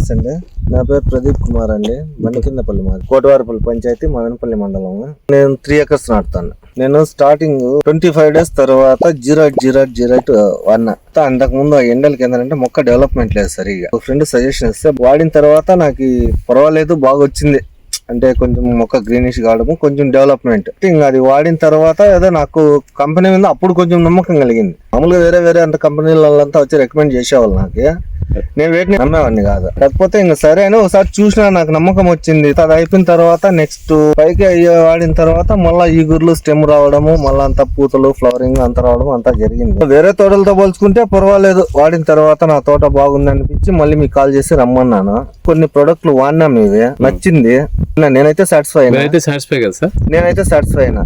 నమస్తే అండి. నా పేరు ప్రదీప్ కుమార్ అండి. మణికిందపల్లి మాది, కోటవారిపల్లి పంచాయతీ, మదనపల్లి మండలం. నేను 3 acres నాటుతాను. నేను స్టార్టింగ్ 25 days తర్వాత 0.0.0.1 అంతకు ముందు ఎండలకి ఏంటంటే మొక్క డెవలప్మెంట్ లేదు సరిగా. ఒక ఫ్రెండ్ సజెషన్ ఇస్తే వాడిన తర్వాత నాకు పర్వాలేదు, బాగా వచ్చింది. అంటే కొంచెం మొక్క గ్రీనిష్ కావడము, కొంచెం డెవలప్మెంట్. ఇంకా అది వాడిన తర్వాత ఏదో నాకు కంపెనీ మీద అప్పుడు కొంచెం నమ్మకం కలిగింది. మామూలుగా వేరే అంత కంపెనీలంతా వచ్చి రికమెండ్ చేసేవాళ్ళు నాకు. నేను వేటిని నమ్మేవాడిని కాదు. కాకపోతే ఇంకా సరే అని ఒకసారి చూసినా నాకు నమ్మకం వచ్చింది. అది అయిపోయిన తర్వాత నెక్స్ట్ పైకి వాడిన తర్వాత మళ్ళీ ఈగుర్లు, స్టెమ్ రావడము, మళ్ళీ అంతా పూతలు, ఫ్లవరింగ్ అంతా రావడం అంతా జరిగింది. వేరే తోటలతో పోల్చుకుంటే పర్వాలేదు. వాడిన తర్వాత నా తోట బాగుంది అనిపించి మళ్ళీ మీకు కాల్ చేసి రమ్మన్నాను. కొన్ని ప్రొడక్ట్లు వాడినాం, ఇవి నచ్చింది. నేనైతే సాటిస్ఫై అయినా. సాటిస్ఫై కదా సార్? నేనైతే సాటిస్ఫై అయినా.